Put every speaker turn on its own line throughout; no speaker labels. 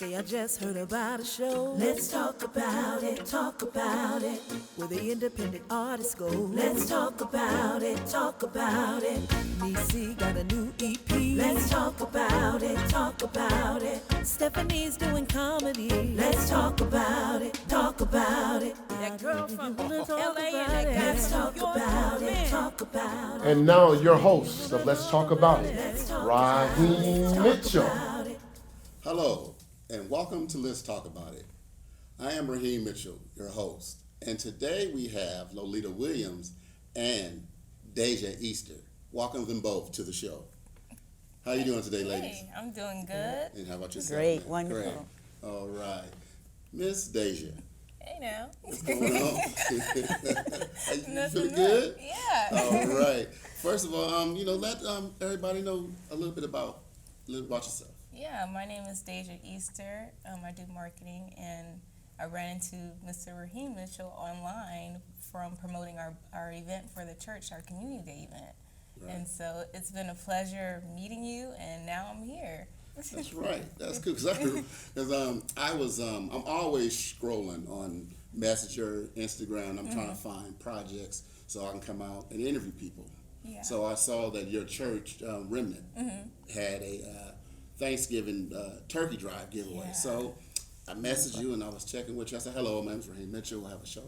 Say I just heard about a show.
Let's talk about it, talk about it.
Where the independent artists go.
Let's talk about it, talk about it.
Niecy got a new EP.
Let's talk about it, talk about it.
Stephanie's doing comedy.
Let's talk about it, talk about it.
That girl from LA and
that guy Let's talk about it, talk about it.
And now your host of Let's Talk About It, Raheem Mitchell.
Hello, and welcome to Let's Talk About It. I am Raheem Mitchell, your host, and today we have Lolita Williams and Deja Easter. Welcome them both to the show. How you doing today, ladies?
Hey, I'm doing good.
And how about yourself?
Great,
man?
wonderful.
Great. All right. Miss Deja,
Hey now.
what's going on? You
Nothing
feeling
much.
good?
Yeah.
All right. First of all, let everybody know a little bit about yourself.
Yeah, my name is Deja Easter. I do marketing, and I ran into Mr. Raheem Mitchell online from promoting our event for the church, our community day event.
Right.
And so it's been a pleasure meeting you, and now I'm here.
That's right. That's good because I'm always scrolling on Messenger, Instagram. I'm trying to find projects so I can come out and interview people.
Yeah.
So I saw that your church, Remnant, had a Thanksgiving turkey drive giveaway.
Yeah.
So I messaged you and I was checking with you. I said, "Hello, my name's Raheem Mitchell. We'll have a show.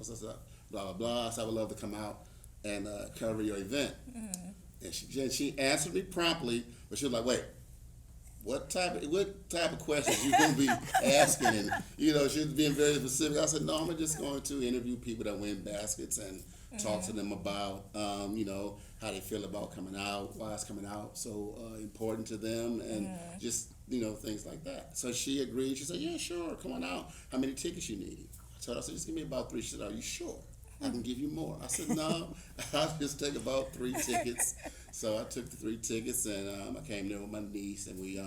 Blah blah blah." So I would love to come out and cover your event. And she answered me promptly, but she was like, "Wait, what type of questions you gonna be asking?" And she was being very specific. I said, "No, I'm just going to interview people that win baskets and talk to them about how they feel about coming out, why it's coming out so important to them, and just things like that." So she agreed. She said, "Yeah, sure, come on out. How many tickets you need?" So I said, "Just give me about 3." She said, "Are you sure? I can give you more." I said, "No, I'll just take about 3 tickets." So I took the 3 tickets, and I came there with my niece, and we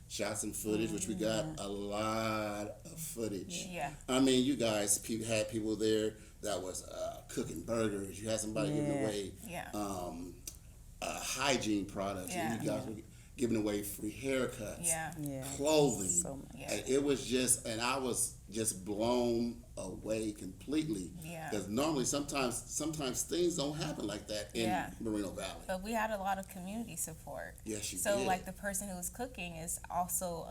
shot some footage, which we got a lot of footage.
Yeah.
I mean, you guys had people there that was cooking burgers. You had somebody giving away hygiene products, and you guys were giving away free haircuts, clothing.
So much.
And it was and I was just blown away completely. Because normally, sometimes things don't happen like that in Moreno Valley.
But we had a lot of community support.
Yes, you
So
did.
like the person who was cooking is also,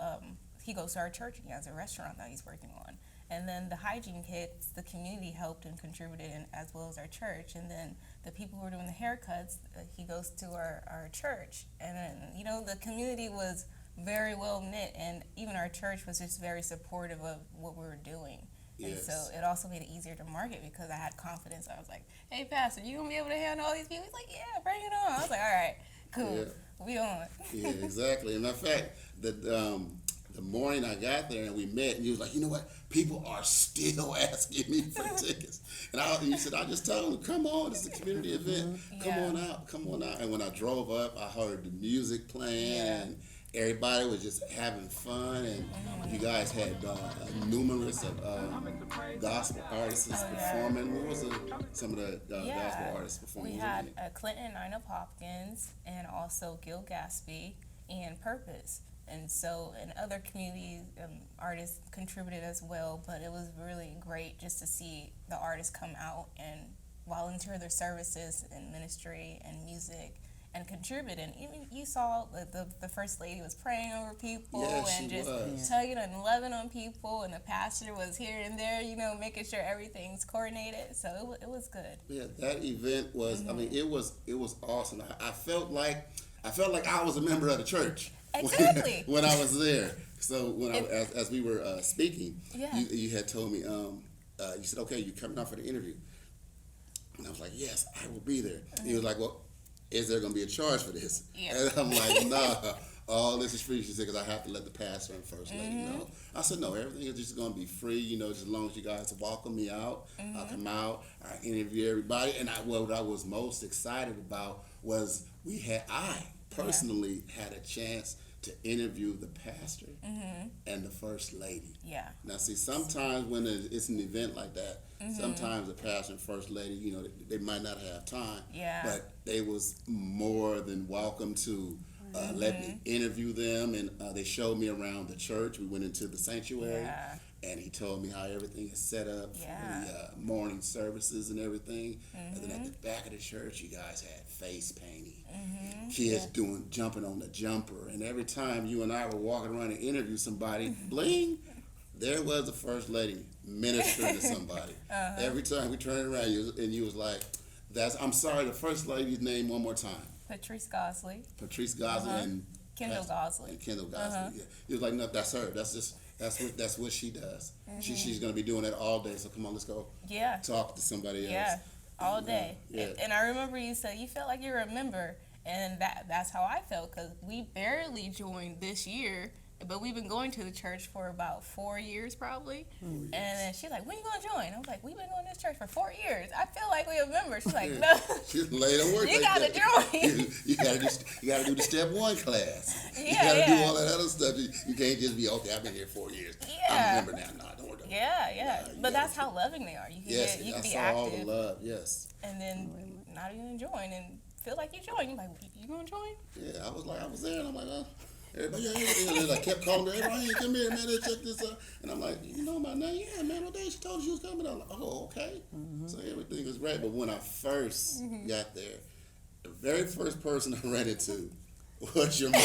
he goes to our church and he has a restaurant that he's working on. And then the hygiene kits, the community helped and contributed, as well as our church. And then the people who were doing the haircuts, he goes to our church. And then, the community was very well knit, and even our church was just very supportive of what we were doing. And
Yes.
so it also made it easier to market because I had confidence. I was like, "Hey, Pastor, you gonna be able to handle all these people?" He's like, "Yeah, bring it on." I was like, "All right, cool, we on."
Yeah, exactly. And in fact, the morning I got there and we met, and he was like, "You know what? People are still asking me for tickets." And you said, "I just told them, come on, it's a community event. Come on out." And when I drove up, I heard the music playing, and everybody was just having fun. And you guys had numerous of gospel artists performing. What was some of the gospel artists performing?
We had Clinton and Ina Hopkins, and also Gil Gaspy and Purpose. And so, and other community artists contributed as well, but it was really great just to see the artists come out and volunteer their services in ministry and music and contribute. And even you saw the First Lady was praying over people and just tugging and loving on people, and the pastor was here and there, making sure everything's coordinated. So it was good.
Yeah, that event was, it was awesome. I felt like I was a member of the church.
Exactly.
when I was there. So as we were speaking, you had told me, you said, "Okay, you coming out for the interview?" And I was like, "Yes, I will be there." And he was like, "Well, is there going to be a charge for this?"
Yeah.
And I'm like, "Nah, all this is free." She said, "Because I have to let the pastor and first lady know." I said, "No, everything is just going to be free, just as long as you guys welcome me out. I'll come out, I interview everybody." And what I was most excited about was I personally had a chance to interview the pastor and the first lady.
Yeah.
Now, see, sometimes when it's an event like that, sometimes the pastor and first lady, they might not have time.
Yeah.
But they was more than welcome to let me interview them, and they showed me around the church. We went into the sanctuary, and he told me how everything is set up for the morning services and everything. And then at the back of the church, you guys had face painting, kids jumping on the jumper, and every time you and I were walking around and interview somebody, bling, there was the first lady ministering to somebody. Every time we turned around, you was like, I'm sorry, the first lady's name one more time.
Patrice Gosley.
Patrice Gosley and
Kendall Gosley.
And Kendall Gosley. Yeah. He was like, no, that's her. That's what she does. She's gonna be doing that all day. So come on, let's go.
Yeah.
Talk to somebody else.
Yeah, all day.
Yeah.
And I remember you said you felt like you were a member, and that's how I felt, because we barely joined this year. But we've been going to the church for about 4 years, probably. And then she's like, when you going to join? I was like, we've been going to this church for 4 years. I feel like we're a member. She's like, no.
She's laid on work.
You got to join.
You got to do the step 1 class.
Yeah,
you got to do all that other stuff. You can't just be, okay, I've been here 4 years. I'm a member now. No, don't worry about it.
Yeah. But that's how loving they are. You can be active.
All the love, yes.
And then not even join and feel like you join. You're like, you going to join?
Yeah, I was there, and I'm like, everybody, and I kept calling her, everybody, come here, man, let's check this out. And I'm like, you know my name? Yeah, man, what day she told you she was coming? I'm like, oh, okay. So everything was great. But when I first got there, the very first person I ran into was your mom.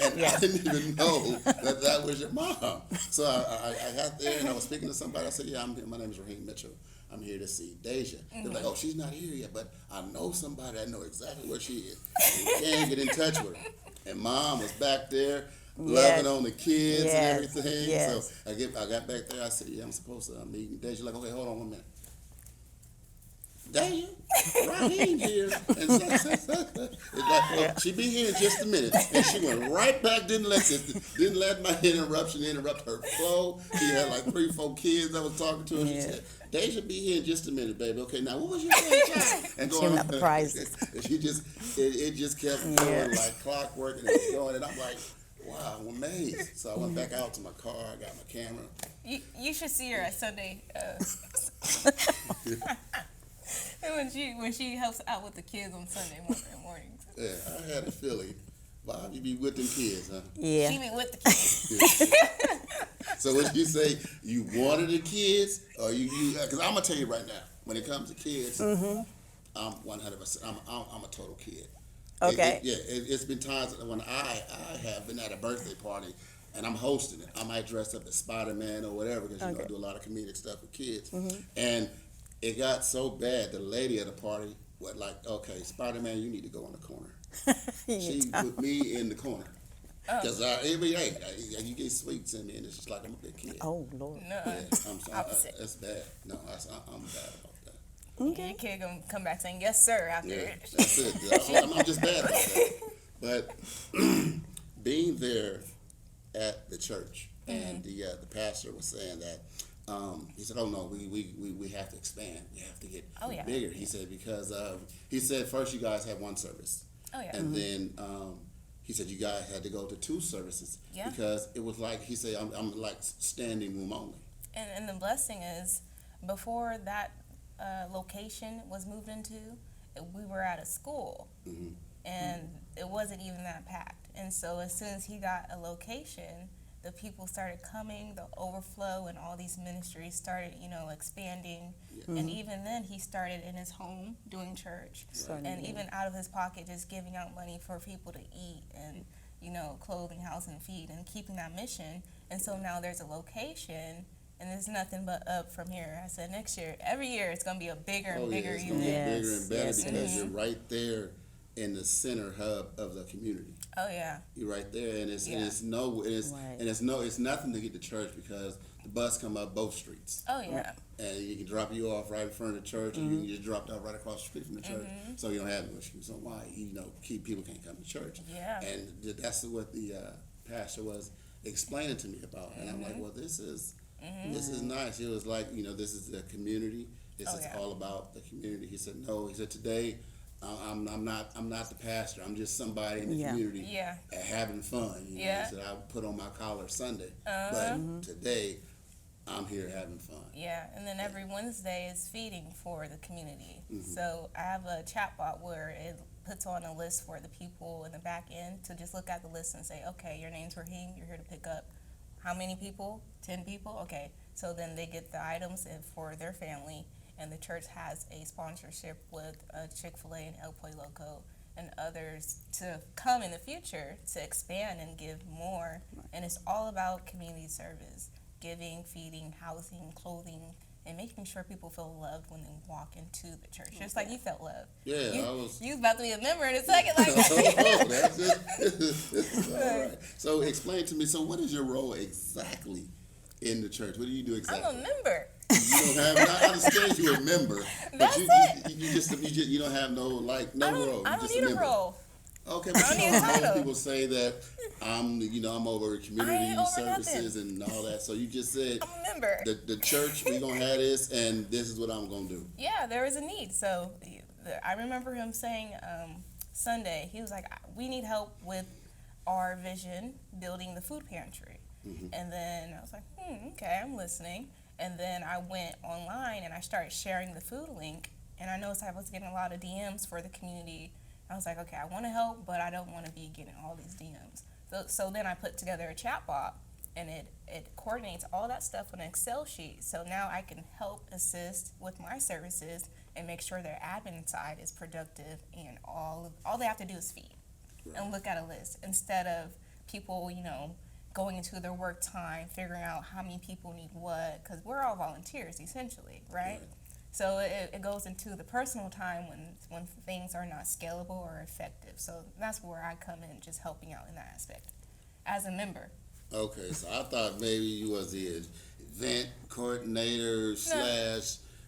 And I didn't even know that was your mom. So I got there, and I was speaking to somebody. I said, yeah, I'm here. My name is Raheem Mitchell. I'm here to see Deja. They're like, oh, she's not here yet, but I know somebody. I know exactly where she is. You can get in touch with her. And Mom was back there loving on the kids and everything.
Yes.
So I got back there. I said, yeah, I'm supposed to meet Deja. Like, okay, hold on 1 minute. Deja, Raheem here. And so, it's like, she be here in just a minute. And she went right back, didn't let my interruption interrupt her flow. She had like 3, 4 kids I was talking to, and she said, Deja, be here in just a minute, baby. Okay, now what was you saying? And
She got the prizes.
It just kept going like clockwork, and it was going, and I'm like, wow, I'm amazed. So I went back out to my car. I got my camera.
You should see her at Sunday. when she helps out with the kids on Sunday mornings.
Yeah, I had a feeling. Bob, you be with them kids, huh?
Yeah.
She be with the kids.
So what you say, you wanted the kids, or you? Because I'm gonna tell you right now, when it comes to kids, I'm 100%. I'm a total kid.
Okay.
It's been times when I have been at a birthday party and I'm hosting it. I might dress up as Spider-Man or whatever, because I do a lot of comedic stuff with kids. And it got so bad, the lady at the party was like, okay, Spider-Man, you need to go in the corner. She put me in the corner. Because you get sweets in me, and it's just like I'm a big kid.
Oh, Lord.
No.
Yeah, I'm sorry. That's bad. No, I'm bad about that.
Okay. Your kid gonna come back saying yes, sir, after
it. That's it. I'm just bad about that. But being there at the church, and the pastor was saying that, he said, oh no, we have to expand. We have to get bigger. He said, because he said first you guys had 1 service.
Oh yeah.
And then he said you guys had to go to 2 services because it was like, he said, I'm like standing room only.
And the blessing is, before that location was moved into, we were at a school, and it wasn't even that packed. And so as soon as he got a location, the people started coming, the overflow, and all these ministries started, expanding. And even then, he started in his home doing church, and even out of his pocket, just giving out money for people to eat and, clothing, house, and feed, and keeping that mission. And so now there's a location, and there's nothing but up from here. I said next year, every year, it's going to be a bigger and bigger
it's
unit.
Bigger and better because you're right there in the center hub of the community.
Oh yeah.
You're right there, and it's nothing to get to church because the bus come up both streets.
Oh yeah.
And you can drop you off right in front of the church, and you can just drop off right across the street from the church. So you don't have no issue. So why people can't come to church?
Yeah.
And that's what the pastor was explaining to me about, and I'm like, well, this is nice. It was like, this is the community. This is all about the community. He said, no. He said, today, I'm not the pastor. I'm just somebody in the community having fun. He said, I put on my collar Sunday, but today I'm here having fun.
Yeah, and then every Wednesday is feeding for the community. So I have a chat bot where puts on a list for the people in the back end to just look at the list and say, okay, your name's Raheem, you're here to pick up how many people? 10 people? Okay. So then they get the items for their family, and the church has a sponsorship with Chick-fil-A and El Pollo Loco and others to come in the future to expand and give more. And it's all about community service, giving, feeding, housing, clothing, and making sure people feel loved when they walk into the church. Just like you felt loved.
Yeah,
You was about to be a member in a second like
Oh,
that.
that's it. All right. So explain to me, so what is your role exactly in the church? What do you do exactly?
I'm a member.
You don't have, I understand you're a member, but
That's
you don't have no, like, no role.
I
You're
don't
just
need a
member.
role.
Okay, but
I don't
you
need
know
a
how most
title.
people say that I'm over
I
community
ain't over
services and all that. So you just said
I'm a member.
the church, we gonna have this, and this is what I'm gonna do.
Yeah, there is a need. So I remember him saying Sunday, he was like, we need help with our vision, building the food pantry. And then I was like, okay, I'm listening. And then I went online and I started sharing the food link. And I noticed I was getting a lot of DMs for the community. I was like, okay, I want to help, but I don't want to be getting all these DMs. So then I put together a chat bot, and it coordinates all that stuff on an Excel sheet. So now I can help assist with my services and make sure their admin side is productive, and all they have to do is feed and look at a list instead of people, going into their work time, figuring out how many people need what, because we're all volunteers essentially, right? So it goes into the personal time when things are not scalable or effective. So that's where I come in, just helping out in that aspect as a member.
Okay, so I thought maybe you was the event coordinator /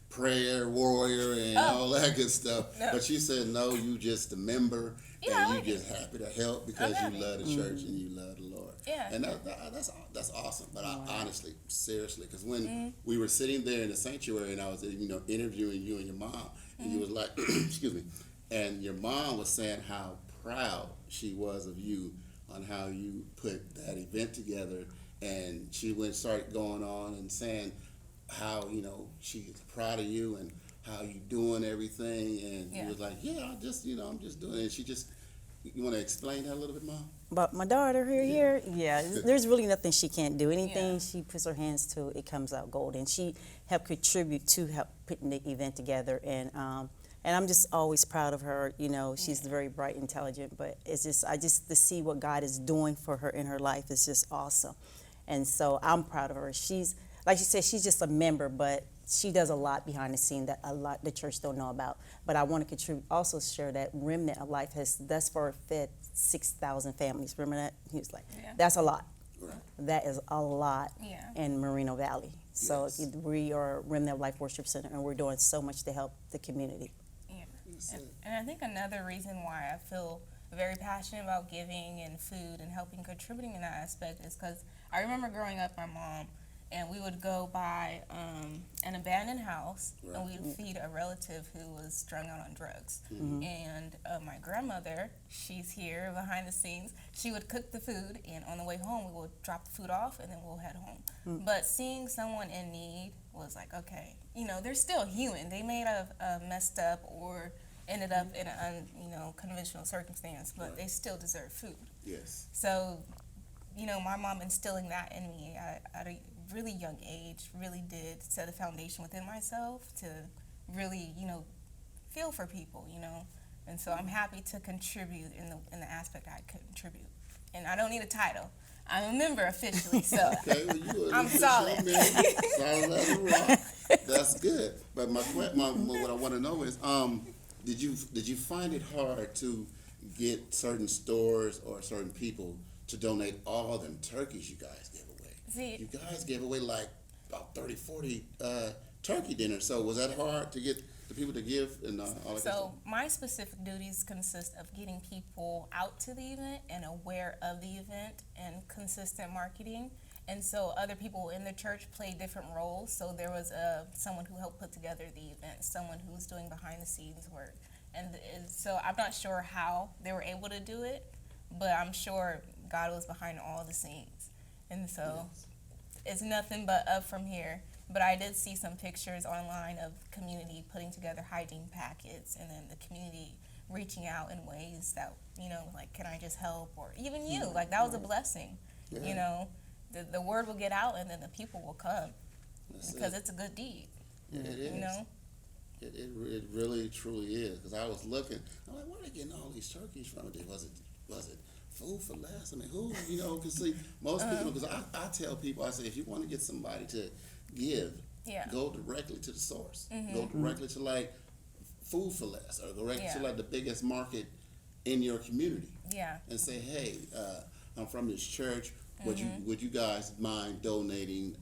prayer warrior and all that good stuff.
No.
But you said no, you just a member,
Yeah, I
and you
like it.
just happy to help because
I'm
you
happy.
love the church and you love the Lord.
Yeah.
And that's awesome. But I honestly, seriously, because when we were sitting there in the sanctuary and I was interviewing you and your mom, and you was like, excuse me, and your mom was saying how proud she was of you on how you put that event together, and she started going on and saying how she's proud of you and how you doing everything, and you was like, yeah, I'm just doing it. And you want to explain that a little bit, Mom?
But my daughter here, there's really nothing she can't do. Anything
Yeah.
she puts her hands to, it comes out gold. And she helped contribute to help putting the event together. And I'm just always proud of her. She's very bright, intelligent, but to see what God is doing for her in her life is just awesome. And so I'm proud of her. She's, like she said, she's just a member, but she does a lot behind the scene that the church don't know about. But I want to contribute, also share that Remnant of Life has thus far fed 6,000 families. Remember that? He was like, that's a lot.
Right.
That is a lot in Moreno Valley. So
Yes.
we are Remnant of Life Worship Center, and we're doing so much to help the community.
Yeah. And I think another reason why I feel very passionate about giving and food and helping contributing in that aspect is because I remember growing up, my mom, and we would go by an abandoned house, and we'd feed a relative who was strung out on drugs. And my grandmother, she's here behind the scenes, she would cook the food, and on the way home, we would drop the food off, and then we'll head home. But seeing someone in need was like, okay, they're still human. They may have messed up or ended up in an unconventional circumstance, but they still deserve food.
Yes.
So, my mom instilling that in me at a really young age really did set a foundation within myself to really, feel for people, And so I'm happy to contribute in the aspect I contribute. And I don't need a title. I'm a member officially, so
Okay, well,
I'm solid.
Solid as a rock. That's good. But what I want to know is, did you find it hard to get certain stores or certain people to donate all them turkeys you guys gave away?
See,
You guys gave away like about 30, 40 turkey dinners. So was that hard to get the people to give and all that kind of stuff?
so my specific duties consist of getting people out to the event and aware of the event and consistent marketing. And so other people in the church played different roles. So there was someone who helped put together the event, someone who was doing behind the scenes work. And so I'm not sure how they were able to do it, but I'm sure God was behind all the scenes. And so it's nothing but up from here. But I did see some pictures online of community putting together hygiene packets, and then the community reaching out in ways that, you know, like, can I just help? Or even you, like, that was a blessing.
Yeah.
You know, the word will get out and then the people will come
That's
because
it.
it's a good deed,
It is.
you know?
It really truly is, because I was looking, I'm like, where are they getting all these turkeys from? Was it food for less? I mean, who, you know, because see, most people, because I tell people, I say, if you want to get somebody to give,
Yeah.
go directly to the source. Go directly to, like, Food for Less, or go directly to, like, the biggest market in your community,
Yeah.
and say, hey, I'm from this church. Would you guys mind donating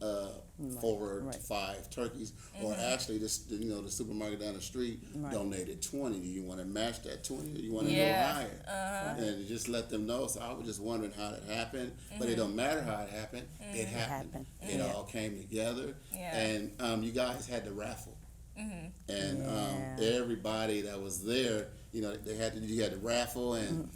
4 to 5 turkeys, or actually the supermarket down the street donated 20? Do you want to match that 20, or do you want to go higher? And just let them know. So I was just wondering how that happened, but it don't matter how it happened. It happened. It all came together, and you guys had the raffle, and everybody that was there, you know, you had the raffle, and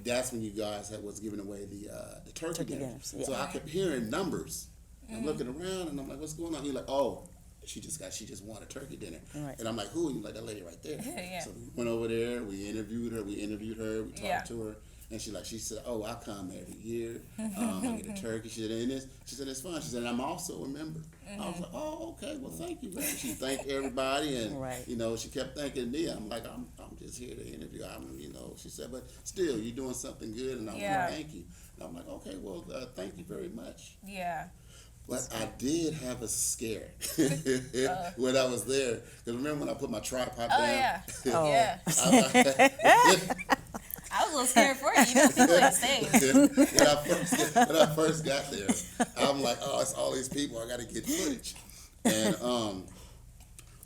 that's when you guys was giving away the turkey dinner.
dinners, yeah.
So I kept hearing numbers. I'm looking around and I'm like, what's going on? He's like, oh, she just won a turkey dinner.
Right.
And I'm like, who? He's like, that lady right there.
Yeah.
So we went over there, we interviewed her, we talked to her. And she said, oh, I come every year. I get a turkey. She said, it's fun. She said, I'm also a member. I was like, oh, okay, well, thank you. She thanked everybody, and you know, she kept thanking me. I'm like, I'm just here to interview. You know, she said, but still, you're doing something good, and I'm like, thank you. And I'm like, okay, well, thank you very much.
Yeah.
But I did have a scare when I was there. Because remember when I put my tripod down?
Yeah.
Oh.
Yeah. I was a little scared for you. You know, people ain't safe.
When I first got there, I'm like, oh, it's all these people. I got to get footage. And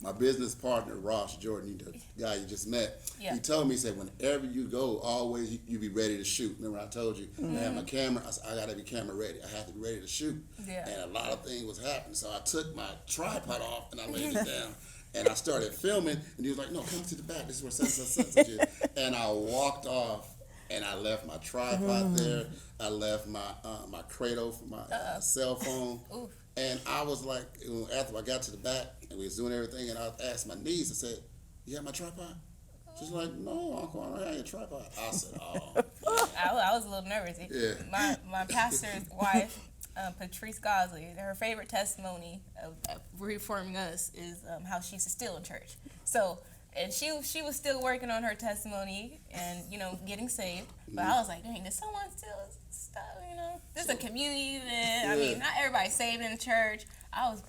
my business partner, Ross Jordan, the guy you just met, he told me, he said, whenever you go, always you be ready to shoot. Remember I told you, I have my camera. I said, I got to be camera ready. I have to be ready to shoot.
Yeah.
And a lot of things was happening. So I took my tripod off and I laid it down. And I started filming, and he was like, no, come to the back. This is where such is. And I walked off, and I left my tripod there. I left my my cradle for my cell phone. And I was like, after I got to the back, and we was doing everything, and I asked my niece, I said, you have my tripod? She's like, no, Uncle, I don't have your tripod. I said, oh.
I was a little nervous.
Yeah.
My pastor's wife, Patrice Gosley, her favorite testimony of reforming us is how she used to steal in church. So, and she was still working on her testimony and, you know, getting saved. But I was like, dang, did someone steal stuff, you know? This is a community event. I mean, not everybody's saved in church. I was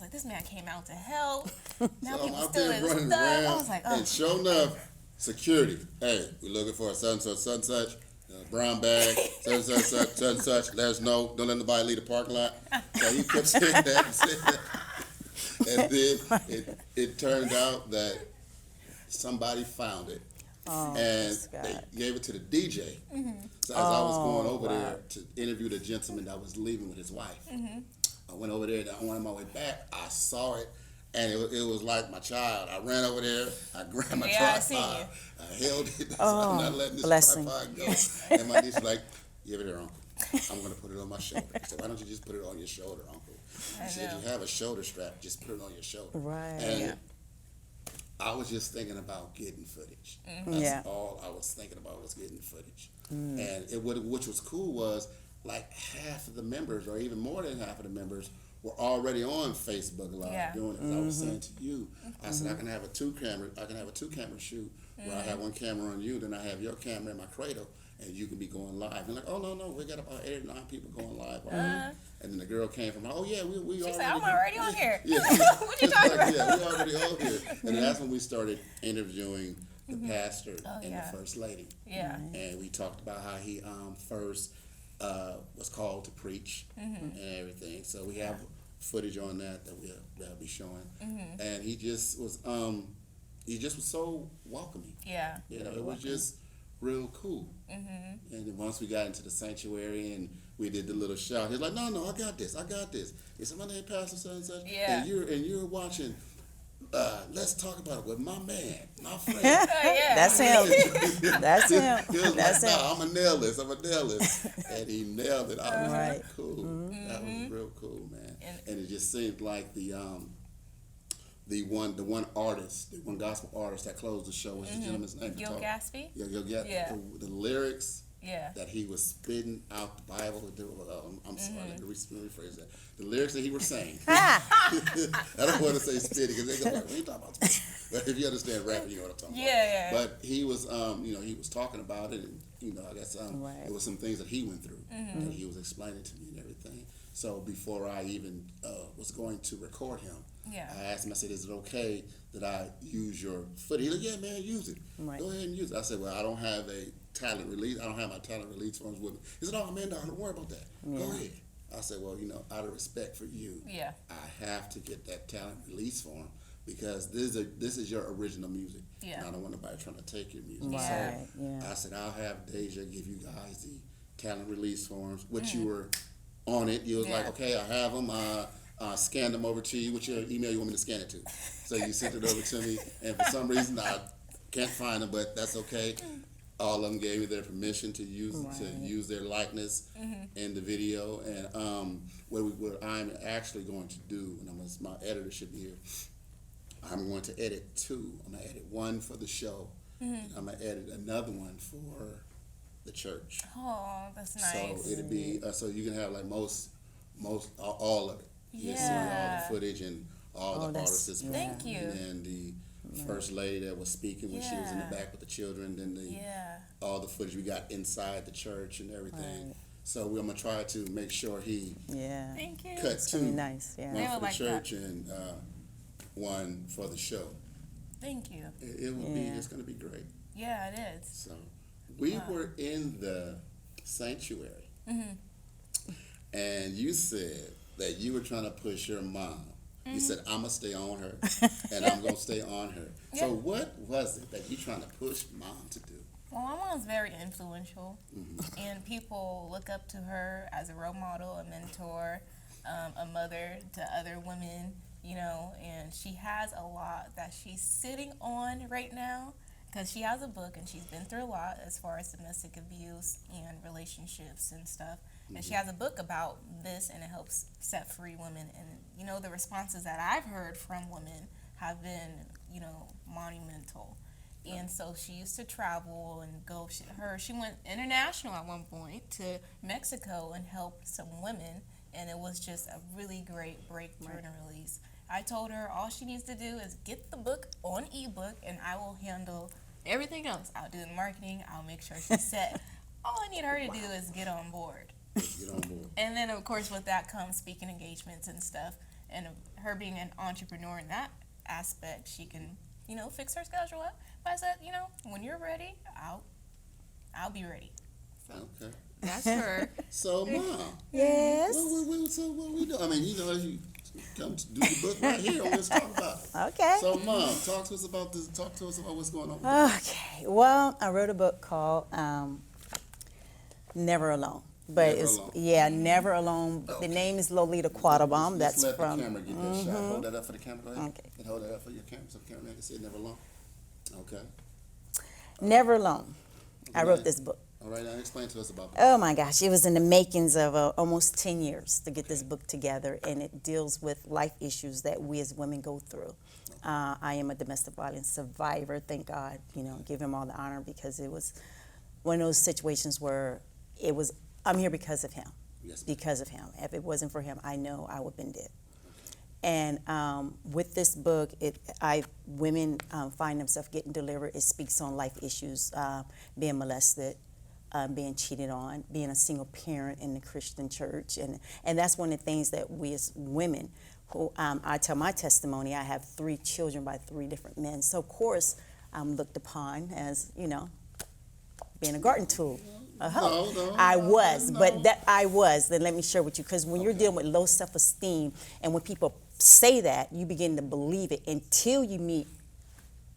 like, this man came out to help. Now
So
people
I've
stealing
been running
stuff.
around,
I was like, oh.
and sure enough, security. Hey, we're looking for a such, brown bag, such. Let us know. Don't let nobody leave the parking lot. So he kept saying that and saying that. And then it turned out that somebody found it. And they gave it to the DJ. So as I was going over there to interview the gentleman that was leaving with his wife, I went over there, and on my way back, I saw it, and it was like my child. I ran over there, I grabbed my tripod, I held it, I'm not letting this tripod go. And my niece was like, give it here, Uncle. I'm going to put it on my shoulder. I said, why don't you just put it on your shoulder, Uncle? She said, you have a shoulder strap, just put it on your shoulder.
Right.
And I was just thinking about getting footage. That's all I was thinking about, was getting footage. And which was cool was, like, half of the members, or even more than half of the members, were already on Facebook Live doing it. I was saying to you, I said, I can have a two camera shoot where I have one camera on you, then I have your camera in my cradle, and you can be going live. And like, oh no, we got about 8 or 9 people going live. And then the girl came from, oh yeah, we
She
already.
said, I'm already on here.
Yeah.
What you talking about?
Yeah, we already on here. And that's when we started interviewing the pastor and the first lady.
Yeah.
And we talked about how he first was called to preach and everything. So we have footage on that we'll be showing. And he just was so welcoming.
Yeah.
You know, it was just real cool. And then once we got into the sanctuary and we did the little shout, he was like, no, I got this. He said, my name Pastor such and such.
Yeah.
And you're watching Let's Talk About It with my man, my friend.
That's him. That's him.
He was
That's
like,
him.
no, I'm a nail this. And he nailed it. I was
Right.
like, cool. That was real cool, man. And it just seemed like the the one artist, the one gospel artist that closed the show. What's the gentleman's name?
Gil Gaspy?
Yeah, Gil Gaspy.
Yeah.
The lyrics
Yeah.
that he was spitting out the Bible. I'm sorry, let me rephrase that. The lyrics that he was saying. I don't want to say spitting because they go like, what are you talking about spitting? But if you understand rap, you know what I'm talking about.
Yeah.
But he was, he was talking about it, and I guess
Right.
it was some things that he went through that he was explaining to me and everything. So before I even was going to record him,
Yeah.
I asked him. I said, "Is it okay that I use your footage?" He said, "Yeah, man, use it.
Right.
Go ahead and use it." I said, "Well, I don't have a talent release. I don't have my talent release forms with me." He said, "Oh man, no, don't worry about that. Go ahead." I said, "Well, out of respect for you,
Yeah.
I have to get that talent release form because this is your original music.
Yeah.
And I don't want nobody trying to take your music."
Right,
So
yeah.
I said, "I'll have Deja give you guys the talent release forms," which you were on it. You was like,
Yeah.
"Okay, I have them. Scan them over to you. Which your email you want me to scan it to?" So you sent it over to me, and for some reason I can't find them, but that's okay. All of them gave me their permission to use their likeness in the video, and what I'm actually going to do, and my editor should be here. I'm going to edit two. I'm going to edit one for the show, and I'm going to edit another one for the church.
Oh, that's nice.
So it'll be so you can have like most all of it. You see all
Yeah.
the footage and all the
that's-
artists.
yeah.
Thank you.
And the first lady that was speaking when she was in the
Yeah.
back with the children. Then all the footage we got inside the church and everything.
Right.
So I'm gonna try to make sure he
Yeah.
Thank you.
cut
It's gonna
two,
be nice, yeah.
one
They
for
would
the
like that.
church and one for the show.
Thank you.
It will be.
Yeah.
It's gonna be great.
Yeah, it is.
So we were in the sanctuary, and you said that you were trying to push your mom. You said, "I'm gonna stay on her, and I'm gonna stay on her." So
Yeah.
what was it that you trying to push mom to do?
Well, my mom's very influential, and people look up to her as a role model, a mentor, a mother to other women, and she has a lot that she's sitting on right now because she has a book and she's been through a lot as far as domestic abuse and relationships and stuff. And she has a book about this, and it helps set free women. And, the responses that I've heard from women have been, monumental. And so she used to travel and go. She went international at one point to Mexico and helped some women, and it was just a really great breakthrough and a release. I told her all she needs to do is get the book on ebook, and I will handle everything else. I'll do the marketing. I'll make sure she's set. All I need her to do is get on board.
Get on board.
And then, of course, with that comes speaking engagements and stuff. And her being an entrepreneur in that aspect, she can, fix her schedule up. But I said, when you're ready, I'll be ready. So
Okay.
that's her.
So mom,
Yes.
so what we do? I mean, as you come to do the book right here, let's talk about it.
Okay.
So mom, talk to us about this. Talk to us about what's going on. With the book.
Okay. Well, I wrote a book called Never Alone. But
Never
it's
Alone.
Never Alone.
Okay.
The name is Lolita Quattlebaum.
Let's
That's
let
from
the camera get that shot. Hold that up for the camera. Go ahead.
Okay.
And hold that up for your camera so the cameraman can see it. Never alone. Okay.
Never Alone. I wrote
Right.
this book.
All right. Now explain to us about.
Oh my gosh, it was in the makings of almost 10 years to get this book together, and it deals with life issues that we as women go through. I am a domestic violence survivor, thank God, give him all the honor, because it was one of those situations where I'm here because of him.
Yes, ma'am.
Because of him. If it wasn't for him, I know I would have been dead. And with this book, women find themselves getting delivered. It speaks on life issues, being molested, being cheated on, being a single parent in the Christian church, and that's one of the things that we as women, who I tell my testimony. I have 3 children by 3 different men, so of course I'm looked upon as being a garden tool.
No,
I was,
no.
but that I was. Then let me share with you, because when you're dealing with low self-esteem, and when people say that, you begin to believe it until you meet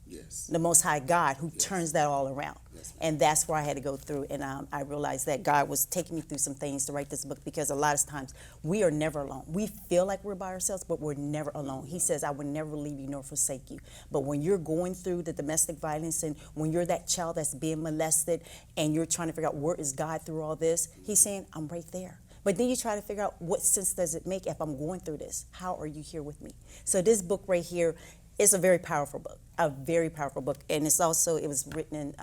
Yes.
the Most High God, who turns that all around.
Yes, ma'am.
And that's where I had to go through, and I realized that God was taking me through some things to write this book, because a lot of times we are never alone. We feel like we're by ourselves, but we're never alone. He says, "I will never leave you nor forsake you." But when you're going through the domestic violence, and when you're that child that's being molested, and you're trying to figure out where is God through all this, He's saying, "I'm right there." But then you try to figure out, what sense does it make if I'm going through this? How are you here with me? So this book right here It's a very powerful book, and it's also, it was written in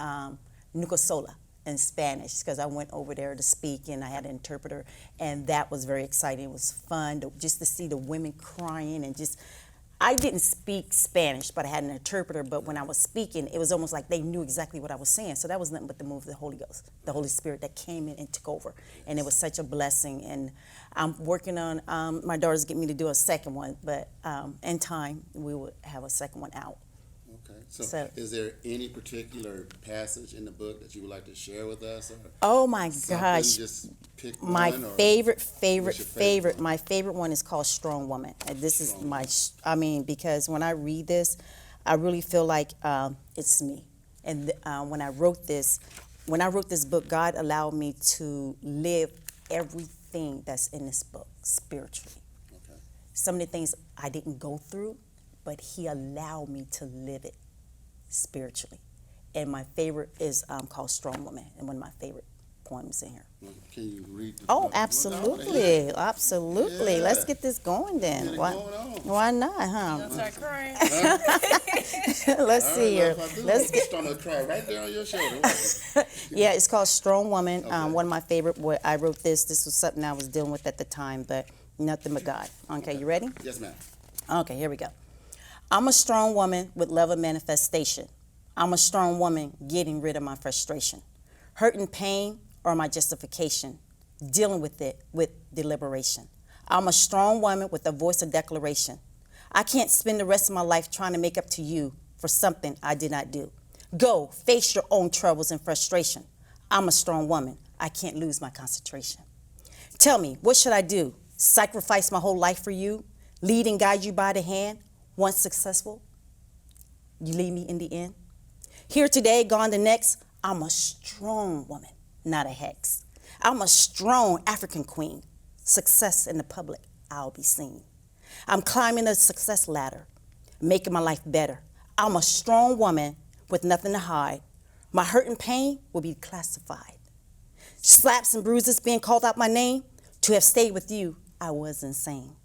Nucasola in Spanish, because I went over there to speak and I had an interpreter, and that was very exciting. It was fun just to see the women crying and just. I didn't speak Spanish, but I had an interpreter. But when I was speaking, it was almost like they knew exactly what I was saying. So that was nothing but the move of the Holy Ghost, the Holy Spirit that came in and took over. And it was such a blessing. And I'm working on, my daughters get me to do a second one, but in time, we will have a second one out.
Okay. So is there any particular passage in the book that you would like to share with us? Or
Oh my
something?
gosh.
Just pick
My
one, or
favorite
what's your favorite one?
my favorite one is called Strong Woman. And this is because when I read this, I really feel like it's me. And when I wrote this book, God allowed me to live everything that's in this book spiritually.
Okay.
Some of the things I didn't go through, but He allowed me to live it spiritually. And my favorite is called Strong Woman, and one of my favorite poems in here.
Can you read the
Oh,
book?
absolutely, absolutely.
Yeah.
Let's get this going then.
Get it going on.
Why not,
You
huh?
gonna start crying?
Let's see here. Let's get.
Start to cry right there on your shoulder.
Yeah, it's called Strong Woman.
Okay.
One of my favorite. I wrote this. This was something I was dealing with at the time, but nothing but God. Okay, you ready?
Yes, ma'am.
Okay, here we go. I'm a strong woman with love of manifestation. I'm a strong woman getting rid of my frustration. Hurt and pain are my justification. Dealing with it with deliberation. I'm a strong woman with a voice of declaration. I can't spend the rest of my life trying to make up to you for something I did not do. Go, face your own troubles and frustration. I'm a strong woman. I can't lose my concentration. Tell me, what should I do? Sacrifice my whole life for you? Lead and guide you by the hand? Once successful, you leave me in the end? Here today, gone the next, I'm a strong woman, not a hex. I'm a strong African queen. Success in the public, I'll be seen. I'm climbing the success ladder, making my life better. I'm a strong woman with nothing to hide. My hurt and pain will be classified. Slaps and bruises being called out my name. To have stayed with you, I was insane.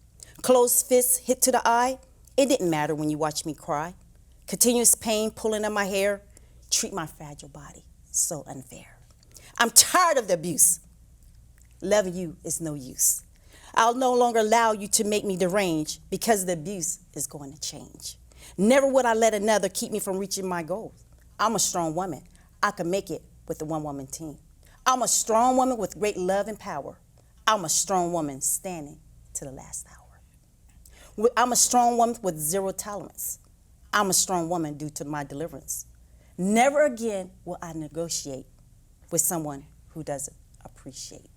Closed fists hit to the eye. It didn't matter when you watched me cry. Continuous pain pulling at my hair. Treat my fragile body so unfair. I'm tired of the abuse. Loving you is no use. I'll no longer allow you to make me deranged because the abuse is going to change. Never would I let another keep me from reaching my goals. I'm a strong woman. I can make it with the one-woman team. I'm a strong woman with great love and power. I'm a strong woman standing to the last hour. I'm a strong woman with zero tolerance. I'm a strong woman due to my deliverance. Never again will I negotiate with someone who doesn't appreciate.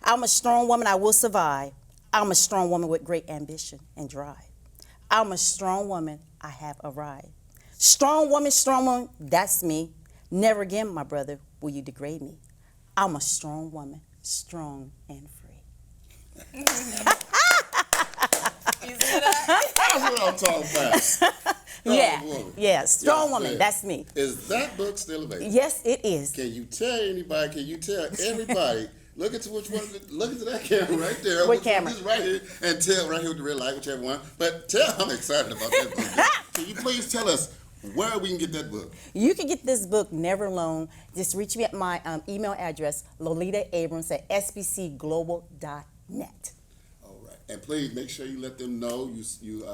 I'm a strong woman, I will survive. I'm a strong woman with great ambition and drive. I'm a strong woman, I have arrived. Strong woman, that's me. Never again, my brother, will you degrade me. I'm a strong woman, strong and free.
That's what I'm talking about.
Yeah, strong woman,
yeah.
that's me.
Is that book still available?
Yes, it is.
Can you tell anybody? Can you tell everybody? Look at which one. Look at that camera right there.
What camera?
Just right here, and tell right here with the red light, whichever one. But tell, I'm excited about that book. Can you please tell us where we can get that book?
You can get this book, Never Alone. Just reach me at my email address, lolitaabrams at sbcglobal.net.
All right, and please make sure you let them know you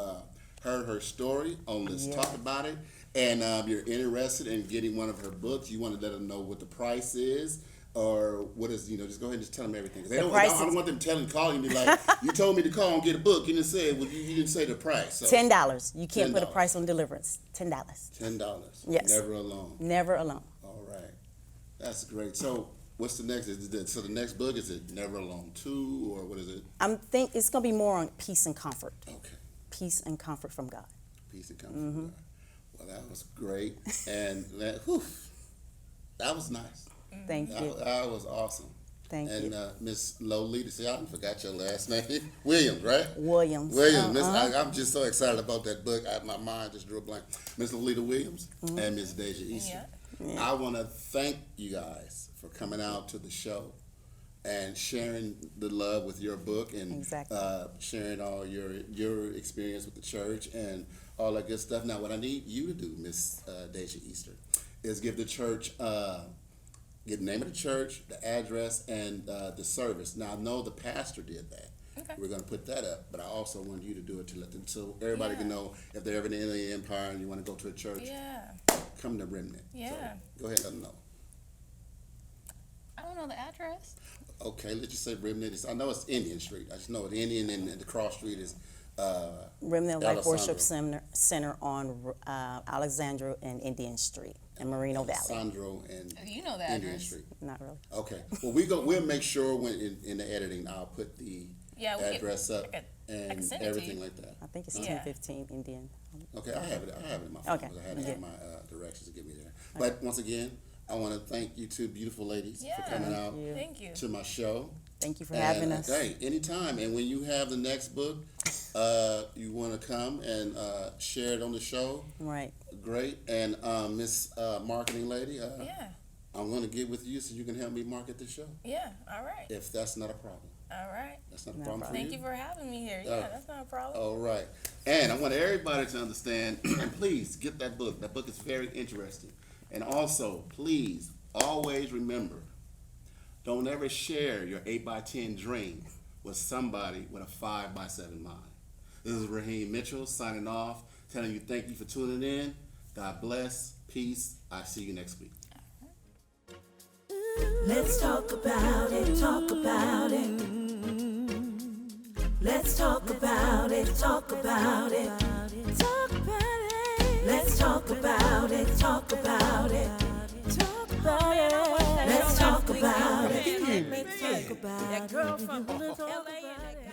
heard her story on Let's Talk About It, and you're interested in getting one of her books. You want to let them know what the price is. Or what is, just go ahead and just tell them everything. 'Cause I don't want them calling me like, you told me to call and get a book. You didn't say it. Well, you didn't say the price. So.
$10. You can't put a
$10.
price on deliverance. $10.
$10.
Yes.
Never alone.
Never alone.
All right. That's great. So what's the next? So the next book, is it Never Alone 2 or what is it?
It's going to be more on peace and comfort.
Okay.
Peace and comfort from God.
Peace and comfort from God. Well, that was great. And that was nice.
Thank you.
That was awesome.
Thank you.
And Miss Lolita, see, I forgot your last name. Williams, right?
Williams.
I'm just so excited about that book. My mind just drew a blank. Miss Lolita Williams and Miss Deja Easton.
Yeah.
I want to thank you guys for coming out to the show. and sharing the love with your book and
Exactly.
sharing all your experience with the church and all that good stuff. Now, what I need you to do, Miss Deja Easter, is give the church, get the name of the church, the address, and the service. Now, I know the pastor did that.
Okay.
We're going to put that up, but I also want you to do it to let them, so everybody can
Yeah.
know if they're ever in the Empire and you want to go to a church,
Yeah.
come to Remnant.
Yeah.
So, go ahead, let them know.
I don't know the address.
Okay, let's just say Remnant. I know it's Indian Street. I just know the Indian and the cross street is
Remnant Life Worship
Alessandro.
Center on Alexandra and Indian Street in Moreno Valley.
Sandro and
You know the
Indian
address.
Street.
Not really.
Okay. Well, we'll make sure when in the editing I'll put the
Yeah, we
address
could-
up
I can
and
send it to
everything
you.
like that.
I think it's
Yeah.
1015 Indian.
Okay, I have it. I have it in my phone.
Okay.
I had it in my directions to get me there. But once again, I want to thank you two beautiful ladies
Yeah.
for coming out
you.
Thank you.
to my show.
Thank you for
And,
having us.
Hey, anytime. And when you have the next book, you want to come and share it on the show,
Right.
great. And Miss Marketing Lady,
Yeah.
I'm going to get with you so you can help me market the show.
Yeah. All right.
If that's not a problem.
All right.
That's not a
No
problem
problem.
Thank you for having me here. Yeah, that's not a problem.
All right. And I want everybody to understand, and please get that book. That book is very interesting. And also, please, always remember, don't ever share your 8x10 dream with somebody with a 5x7 mind. This is Raheem Mitchell signing off, telling you thank you for tuning in. God bless. Peace. I'll see you next week.
Let's talk about it, talk about it. Let's talk about it, talk about it.
Talk about it.
Let's talk about it, talk about it.
Talk about it.
Let's talk about it.
Let's talk about it.
That girl from
We're gonna talk
LA
about
and that
it.